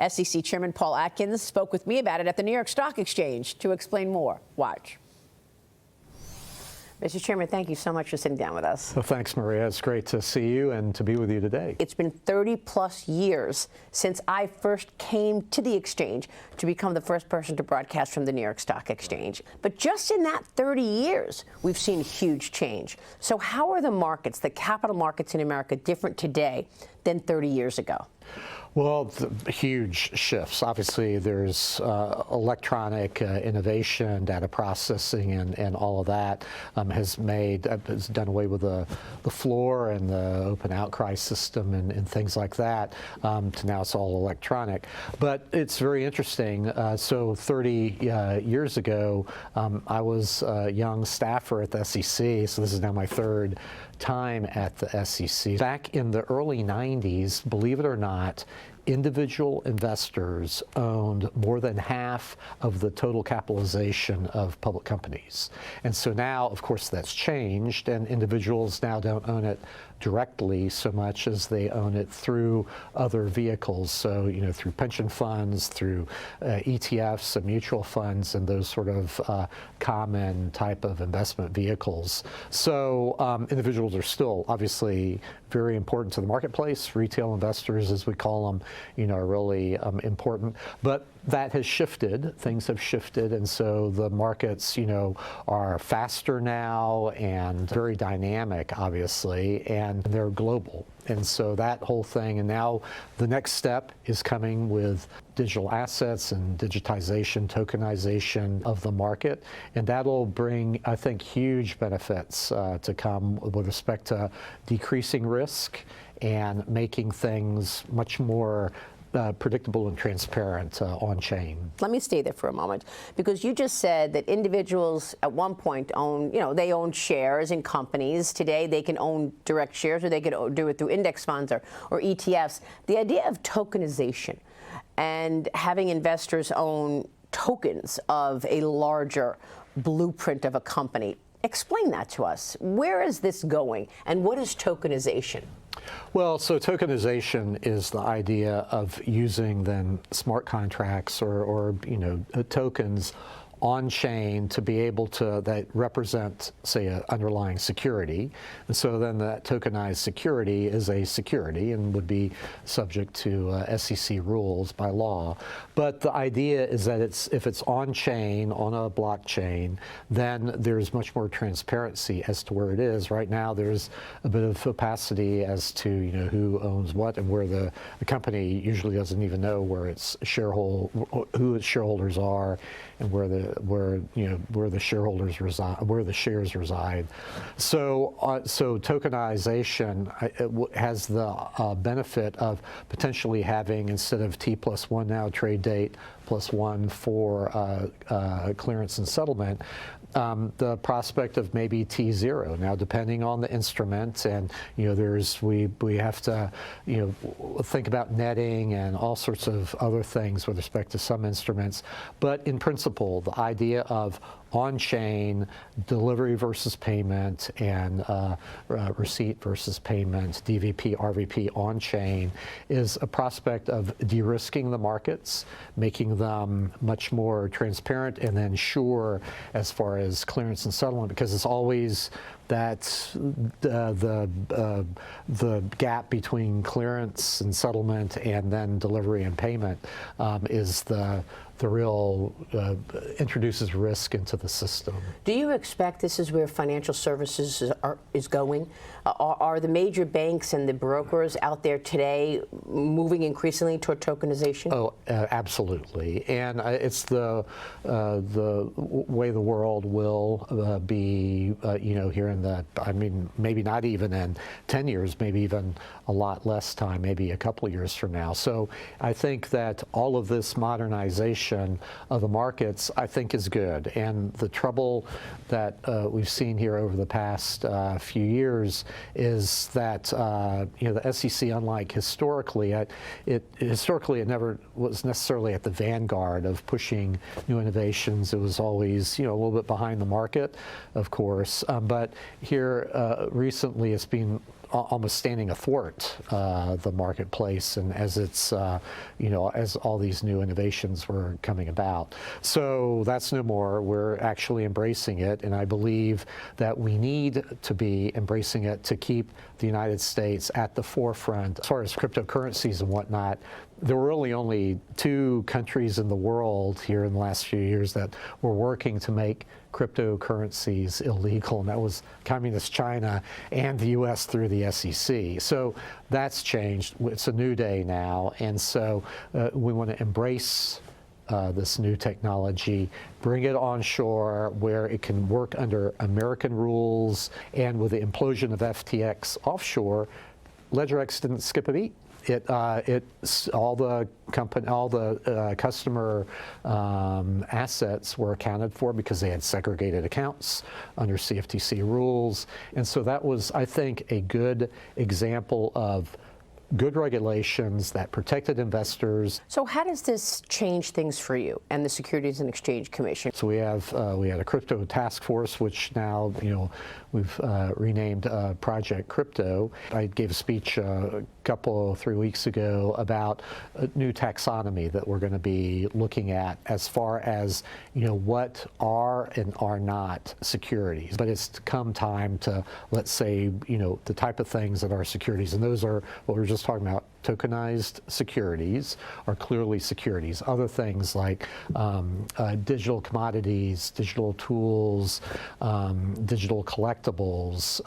SEC Chairman Paul Atkins spoke with me about it at the New York Stock Exchange. To explain more, watch. Mr. Chairman, thank you so much for sitting down with us. Well, thanks, Maria. It's great to see you and to be with you today. It's been 30-plus years since I first came to the exchange to become the first person to broadcast from the New York Stock Exchange. But just in that 30 years, we've seen huge change. So how are the markets, the capital markets in America, different today than 30 years ago? Well, huge shifts. Obviously, there's electronic innovation, data processing, and all of that has done away with the floor and the open outcry system and things like that. To now it's all electronic. But it's very interesting. So 30 years ago, I was a young staffer at the SEC, so this is now my third time at the SEC. Back in the early 90s, believe it or not, individual investors owned more than half of the total capitalization of public companies. And so now, of course, that's changed, and individuals now don't own it directly so much as they own it through other vehicles. So, through pension funds, through ETFs and mutual funds, and those sort of common type of investment vehicles. So individuals are still obviously very important to the marketplace. Retail investors, as we call them, are really important. But that has shifted. Things have shifted, and so the markets, are faster now and very dynamic, obviously, and they're global. And so that whole thing, and now the next step is coming with digital assets and digitization, tokenization of the market, and that'll bring, I think, huge benefits to come with respect to decreasing risk and making things much more predictable and transparent on-chain. Let me stay there for a moment, because you just said that individuals at one point they own shares in companies. Today they can own direct shares, or they could do it through index funds or ETFs. The idea of tokenization and having investors own tokens of a larger blueprint of a company. Explain that to us. Where is this going, and what is tokenization? Well, so tokenization is the idea of using then smart contracts or tokens on-chain to be able to, that represent, say, an underlying security. And so then that tokenized security is a security and would be subject to SEC rules by law. But the idea is that if it's on-chain, on a blockchain, then there's much more transparency as to where it is. Right now, there's a bit of opacity as to who owns what, and where the company usually doesn't even know where its who its shareholders are, and where the shareholders reside, where the shares reside. So tokenization has the benefit of potentially having, instead of T+1 now trade date +1 for clearance and settlement, the prospect of maybe T0. Now, depending on the instrument, and we have to think about netting and all sorts of other things with respect to some instruments. But in principle, the idea of on-chain delivery versus payment and receipt versus payment, DVP, RVP on-chain, is a prospect of de-risking the markets, making them much more transparent and then sure as far as clearance and settlement, because it's always that the gap between clearance and settlement and then delivery and payment is the real introduces risk into the system. Do you expect this is where financial services is going? Are the major banks and the brokers out there today moving increasingly toward tokenization? Oh, absolutely. And it's the way the world will be, here in the, maybe not even in 10 years, maybe even a lot less time, maybe a couple of years from now. So I think that all of this modernization of the markets, I think, is good. And the trouble that we've seen here over the past few years is that the SEC, unlike historically, it never was necessarily at the vanguard of pushing new innovations. It was always a little bit behind the market, of course. But here recently, it's been almost standing athwart the marketplace, and as it's as all these new innovations were coming about. So that's no more. We're actually embracing it, and I believe that we need to be embracing it to keep the United States at the forefront as far as cryptocurrencies and whatnot. There were really only 2 countries in the world here in the last few years that were working to make cryptocurrencies illegal, and that was Communist China and the U.S. through the SEC. So that's changed. It's a new day now, and so we want to embrace this new technology, bring it onshore where it can work under American rules, and with the implosion of FTX offshore, LedgerX didn't skip a beat. All the customer assets were accounted for because they had segregated accounts under CFTC rules, and so that was, I think, a good example of good regulations that protected investors. So how does this change things for you and the Securities and Exchange Commission? So we had a crypto task force, which now we've renamed Project Crypto. I gave a speech a couple, 3 weeks ago about a new taxonomy that we're going to be looking at as far as what are and are not securities. But it's come time to, let's say, the type of things that are securities, and those are what we were just talking about. Tokenized securities are clearly securities. Other things like digital commodities, digital tools, digital collectibles,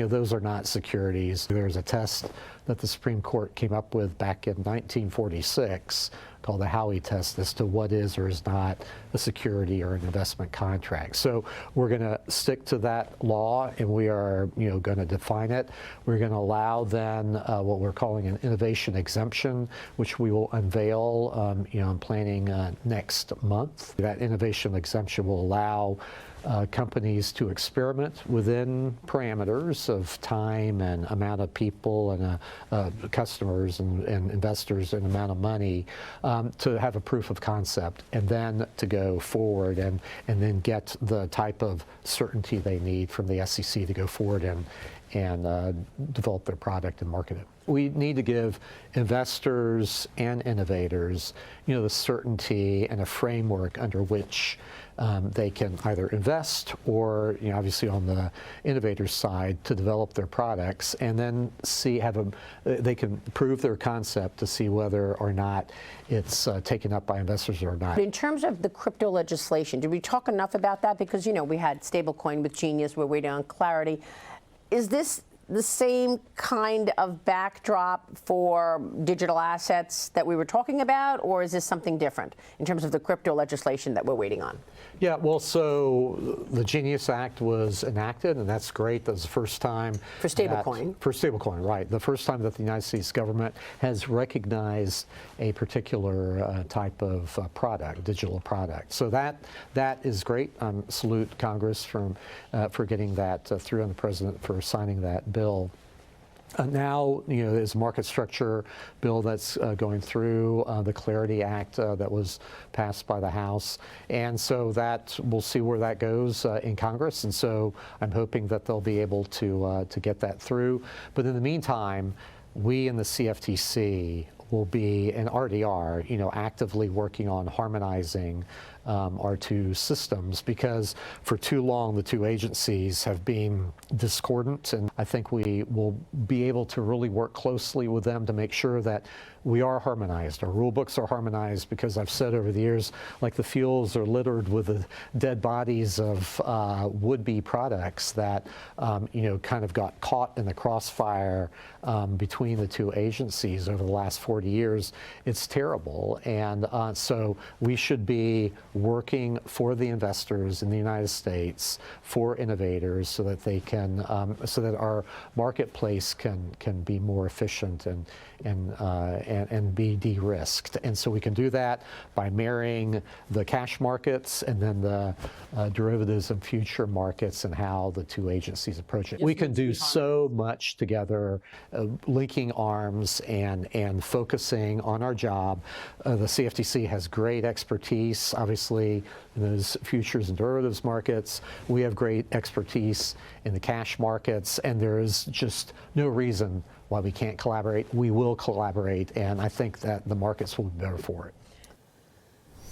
those are not securities. There's a test that the Supreme Court came up with back in 1946 called the Howey test as to what is or is not a security or an investment contract. So we're going to stick to that law, and we are going to define it. We're going to allow then what we're calling an innovation exemption, which we will unveil I'm planning next month. That innovation exemption will allow companies to experiment within parameters of time and amount of people and customers and investors and amount of money to have a proof of concept, and then to go forward and then get the type of certainty they need from the SEC to go forward and develop their product and market it. We need to give investors and innovators, the certainty and a framework under which they can either invest or, obviously on the innovators side, to develop their products, and then they can prove their concept to see whether or not it's taken up by investors or not. In terms of the crypto legislation, did we talk enough about that? Because, we had stablecoin with Genius, we're waiting on clarity. Is this the same kind of backdrop for digital assets that we were talking about, or is this something different in terms of the crypto legislation that we're waiting on? Yeah, well, so the Genius Act was enacted, and that's great. That's the first time for stablecoin. For stablecoin, right. The first time that the United States government has recognized a particular type of product, digital product. So that is great. Salute Congress for getting that through, and the President for signing that bill. Now, there's a market structure bill that's going through, the Clarity Act that was passed by the House, and so that we'll see where that goes in Congress. And so I'm hoping that they'll be able to get that through. But in the meantime, we in the CFTC will be, and already are, actively working on harmonizing our 2 systems, because for too long the 2 agencies have been discordant, and I think we will be able to really work closely with them to make sure that we are harmonized. Our rule books are harmonized, because I've said over the years, like the fields are littered with the dead bodies of would-be products that kind of got caught in the crossfire between the 2 agencies over the last 40 years. It's terrible, and so we should be working for the investors in the United States, for innovators, so that they can, so that our marketplace can be more efficient and be de-risked. And so we can do that by marrying the cash markets and then the derivatives and future markets, and how the 2 agencies approach it. We can do so much together, linking arms and focusing on our job. The CFTC has great expertise. Obviously, in those futures and derivatives markets. We have great expertise in the cash markets, and there is just no reason why we can't collaborate. We will collaborate, and I think that the markets will be better for it.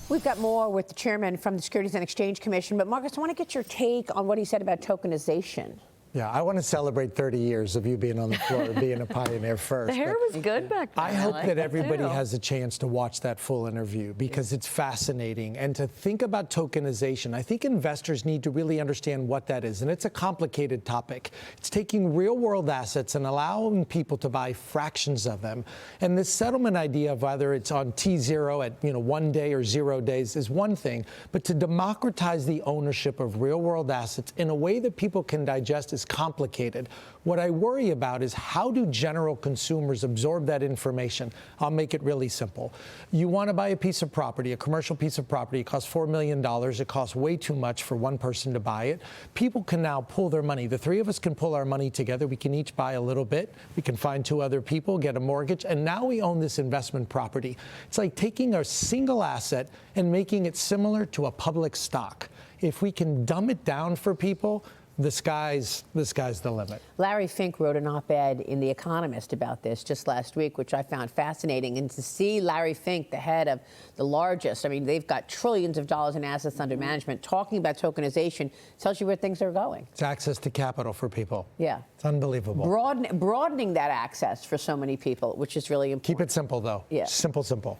We've got more with the chairman from the Securities and Exchange Commission, but Marcus, I want to get your take on what he said about tokenization. Yeah, I want to celebrate 30 years of you being on the floor, being a pioneer first. The hair was good back then. I hope that everybody too. has a chance to watch that full interview because it's fascinating. And to think about tokenization, I think investors need to really understand what that is. And it's a complicated topic. It's taking real world assets and allowing people to buy fractions of them. And this settlement idea of whether it's on T0 at 1 day or 0 days is one thing, but to democratize the ownership of real world assets in a way that people can digest is complicated. What I worry about is how do general consumers absorb that information? I'll make it really simple. You want to buy a piece of property, a commercial piece of property. It costs $4 million. It costs way too much for one person to buy it. People can now pull their money. The three of us can pull our money together. We can each buy a little bit. We can find 2 other people, get a mortgage, and now we own this investment property. It's like taking a single asset and making it similar to a public stock. If we can dumb it down for people, the sky's the limit. Larry Fink wrote an op-ed in The Economist about this just last week, which I found fascinating. And to see Larry Fink, the head of the largest, I mean, they've got trillions of dollars in assets under management, talking about tokenization, tells you where things are going. It's access to capital for people. Yeah. It's unbelievable. Broadening that access for so many people, which is really important. Keep it simple, though. Yeah. Simple.